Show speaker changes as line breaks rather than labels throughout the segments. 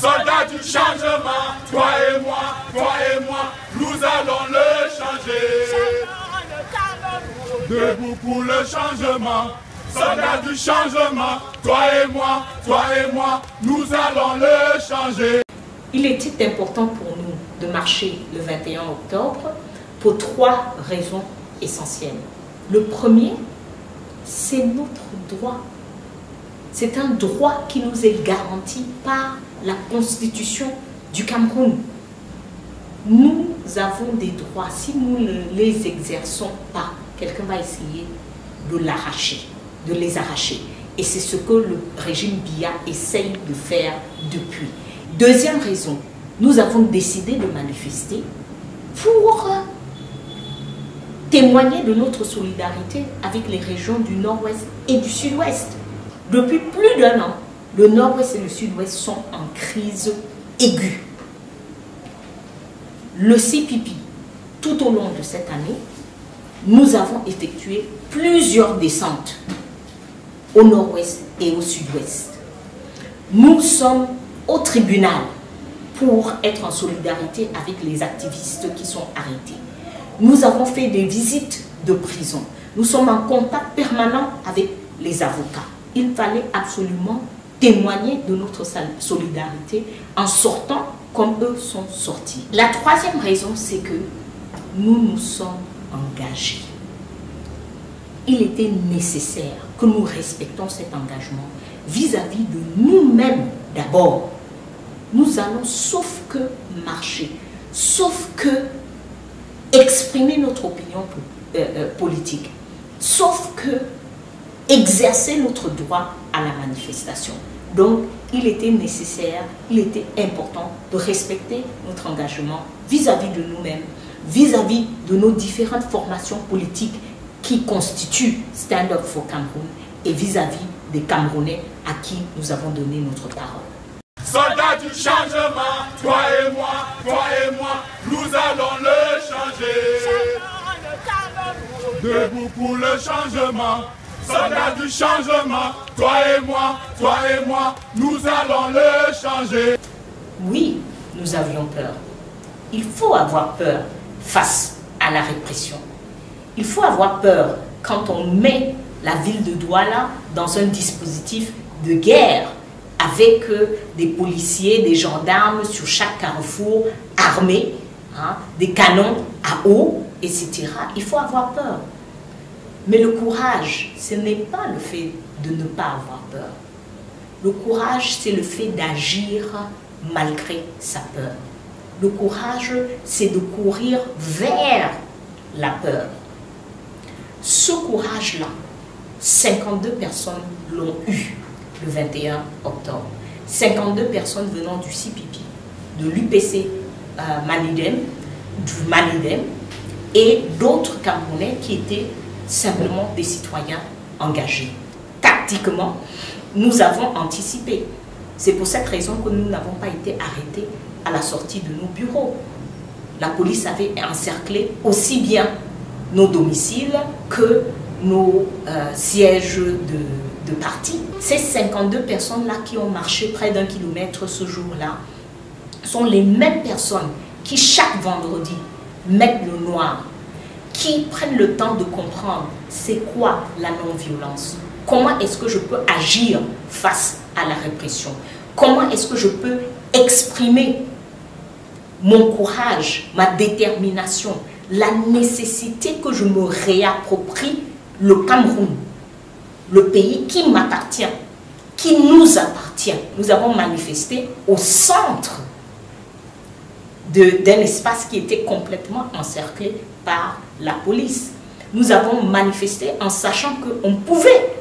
Soldats du changement, toi et moi, nous allons le changer. Debout pour le changement, soldats du changement, toi et moi, nous allons le changer.
Il était important pour nous de marcher le 21 octobre pour 3 raisons essentielles. Le premier, c'est notre droit. C'est un droit qui nous est garanti par la Constitution du Cameroun. Nous avons des droits. Si nous ne les exerçons pas, quelqu'un va essayer de les arracher. Et c'est ce que le régime Biya essaye de faire depuis. Deuxième raison, nous avons décidé de manifester pour témoigner de notre solidarité avec les régions du Nord-Ouest et du Sud-Ouest. Depuis plus d'1 an, le Nord-Ouest et le Sud-Ouest sont en crise aiguë. Le CPP, tout au long de cette année, nous avons effectué plusieurs descentes au Nord-Ouest et au Sud-Ouest. Nous sommes au tribunal pour être en solidarité avec les activistes qui sont arrêtés. Nous avons fait des visites de prison. Nous sommes en contact permanent avec les avocats. Il fallait absolument témoigner de notre solidarité en sortant comme eux sont sortis. La troisième raison, c'est que nous nous sommes engagés. Il était nécessaire que nous respections cet engagement vis-à-vis de nous-mêmes d'abord. Nous allons, sauf que marcher, sauf que exprimer notre opinion politique, sauf que exercer notre droit à la manifestation. Donc, il était nécessaire, il était important de respecter notre engagement vis-à-vis de nous-mêmes, vis-à-vis de nos différentes formations politiques qui constituent Stand Up for Cameroun et vis-à-vis des Camerounais à qui nous avons donné notre parole.
Soldats du changement, toi et moi, nous allons le changer. Debout pour le changement, soldats du changement, toi et moi, nous allons le changer.
Oui, nous avions peur. Il faut avoir peur face à la répression. Il faut avoir peur quand on met la ville de Douala dans un dispositif de guerre avec des policiers, des gendarmes sur chaque carrefour, armés, des canons à eau, etc. Il faut avoir peur. Mais le courage, ce n'est pas le fait de ne pas avoir peur. Le courage, c'est le fait d'agir malgré sa peur. Le courage, c'est de courir vers la peur. Ce courage-là, 52 personnes l'ont eu le 21 octobre. 52 personnes venant du CPP, de l'UPC Manidem, du Manidem et d'autres Camerounais qui étaient simplement des citoyens engagés. Tactiquement, nous avons anticipé. C'est pour cette raison que nous n'avons pas été arrêtés à la sortie de nos bureaux. La police avait encerclé aussi bien nos domiciles que nos sièges de parti. Ces 52 personnes-là qui ont marché près d'1 kilomètre ce jour-là sont les mêmes personnes qui chaque vendredi mettent le noir, qui prennent le temps de comprendre c'est quoi la non-violence, comment est-ce que je peux agir face à la répression, comment est-ce que je peux exprimer mon courage, ma détermination, la nécessité que je me réapproprie le Cameroun, le pays qui m'appartient, qui nous appartient. Nous avons manifesté au centre d'un espace qui était complètement encerclé par la police. Nous avons manifesté en sachant qu'on pouvait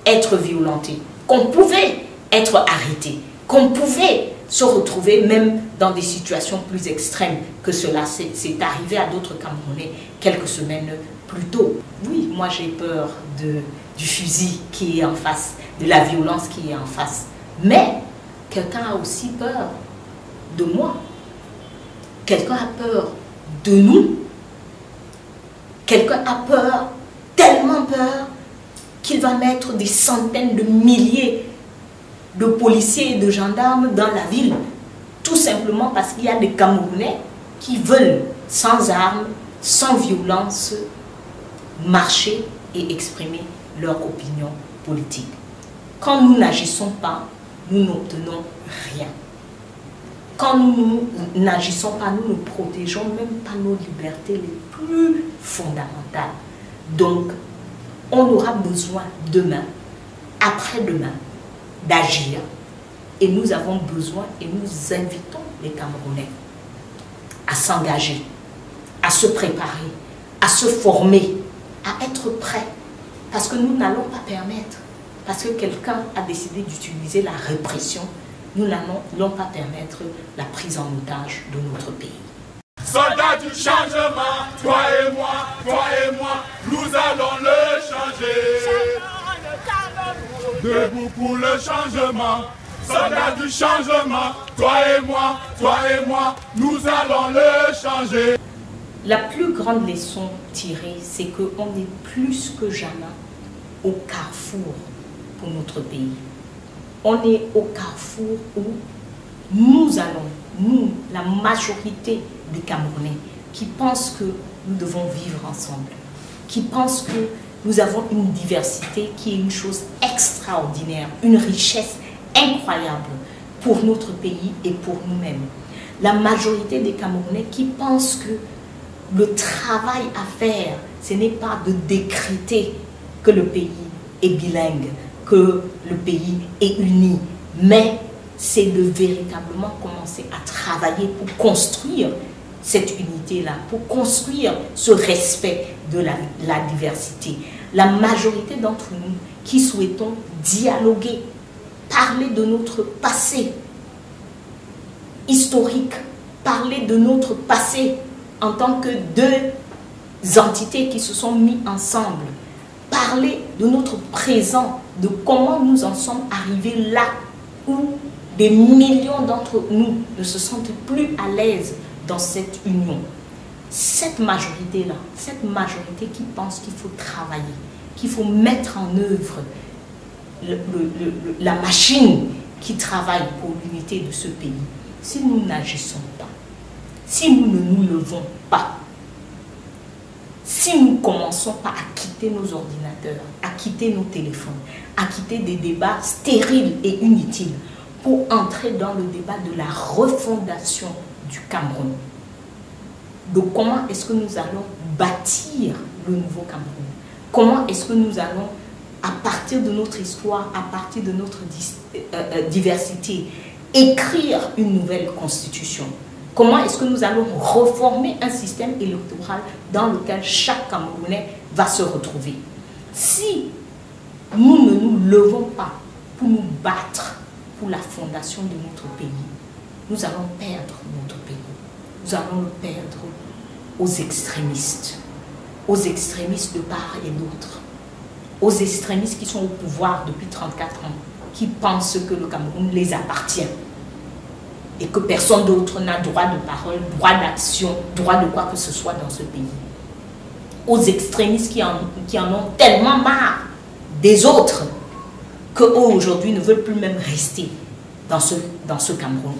être violenté, qu'on pouvait être arrêté, qu'on pouvait se retrouver même dans des situations plus extrêmes que cela. C'est arrivé à d'autres Camerounais quelques semaines plus tôt. Oui, moi j'ai peur du fusil qui est en face, de la violence qui est en face. Mais quelqu'un a aussi peur de moi. Quelqu'un a peur de nous. Quelqu'un a peur, tellement peur, qu'il va mettre des centaines de milliers de policiers et de gendarmes dans la ville Tout simplement parce qu'il y a des Camerounais qui veulent, sans armes, sans violence, marcher et exprimer leur opinion politique. Quand nous n'agissons pas, nous n'obtenons rien. Quand nous n'agissons pas, nous ne protégeons même pas nos libertés les plus fondamentales. Donc, on aura besoin demain, après-demain, d'agir. Et nous avons besoin et nous invitons les Camerounais à s'engager, à se préparer, à se former, à être prêts. Parce que nous n'allons pas permettre, parce que quelqu'un a décidé d'utiliser la répression, nous n'allons pas permettre la prise en otage de notre pays.
Soldats du changement, toi et moi, nous allons le changer. Debout pour le changement, soldats du changement, toi et moi, nous allons le changer.
La plus grande leçon tirée, c'est qu'on est plus que jamais au carrefour pour notre pays. On est au carrefour où nous allons, la majorité des Camerounais, qui pensent que nous devons vivre ensemble, qui pensent que nous avons une diversité qui est une chose extraordinaire, une richesse incroyable pour notre pays et pour nous-mêmes. La majorité des Camerounais qui pensent que le travail à faire, ce n'est pas de décréter que le pays est bilingue, que le pays est uni, mais c'est de véritablement commencer à travailler pour construire cette unité-là, pour construire ce respect de la diversité. La majorité d'entre nous qui souhaitons dialoguer, parler de notre passé historique, parler de notre passé en tant que deux entités qui se sont mises ensemble, parler de notre présent, de comment nous en sommes arrivés là où des millions d'entre nous ne se sentent plus à l'aise dans cette union. Cette majorité-là, cette majorité qui pense qu'il faut travailler, qu'il faut mettre en œuvre la machine qui travaille pour l'unité de ce pays, si nous n'agissons pas, si nous ne nous levons pas, si nous ne commençons pas à quitter nos ordinateurs, à quitter nos téléphones, à quitter des débats stériles et inutiles pour entrer dans le débat de la refondation du Cameroun, de comment est-ce que nous allons bâtir le nouveau Cameroun, comment est-ce que nous allons, à partir de notre histoire, à partir de notre diversité, écrire une nouvelle constitution. Comment est-ce que nous allons reformer un système électoral dans lequel chaque Camerounais va se retrouver? Si nous ne nous levons pas pour nous battre pour la fondation de notre pays, nous allons perdre notre pays. Nous allons le perdre aux extrémistes de part et d'autre, aux extrémistes qui sont au pouvoir depuis 34 ans, qui pensent que le Cameroun les appartient et que personne d'autre n'a droit de parole, droit d'action, droit de quoi que ce soit dans ce pays. Aux extrémistes qui en ont tellement marre des autres qu'eux aujourd'hui ne veulent plus même rester dans ce Cameroun.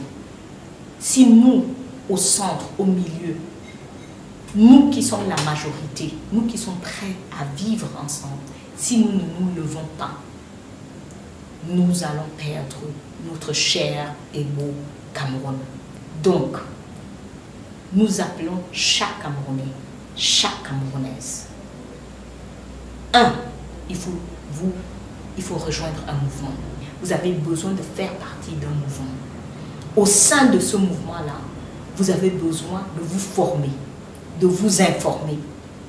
Si nous, au centre, au milieu, nous qui sommes la majorité, nous qui sommes prêts à vivre ensemble, si nous ne nous levons pas, nous allons perdre notre cher et beau Cameroun. Donc, nous appelons chaque Camerounais, chaque Camerounaise. Il faut rejoindre un mouvement. Vous avez besoin de faire partie d'un mouvement. Au sein de ce mouvement-là, vous avez besoin de vous former, de vous informer,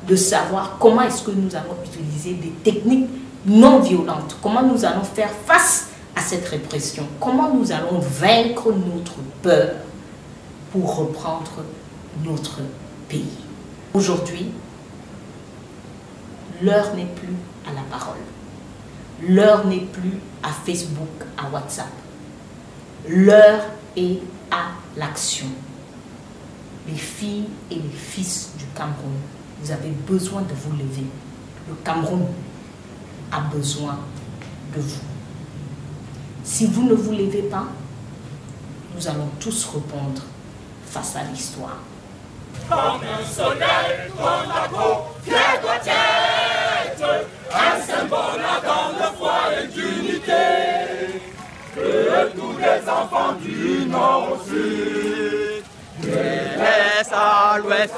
de savoir comment est-ce que nous allons utiliser des techniques non violentes, comment nous allons faire face à cette répression, comment nous allons vaincre notre peur pour reprendre notre pays. Aujourd'hui, l'heure n'est plus à la parole. L'heure n'est plus à Facebook, à WhatsApp. L'heure est à l'action. Les filles et les fils du Cameroun, vous avez besoin de vous lever. Le Cameroun a besoin de vous. Si vous ne vous levez pas, nous allons tous répondre face à l'histoire.
Comme un soleil dans la peau, fier doit être un symbole ardent de foi et d'unité. Que tous les enfants du Nord au Sud, de l'Est à l'Ouest,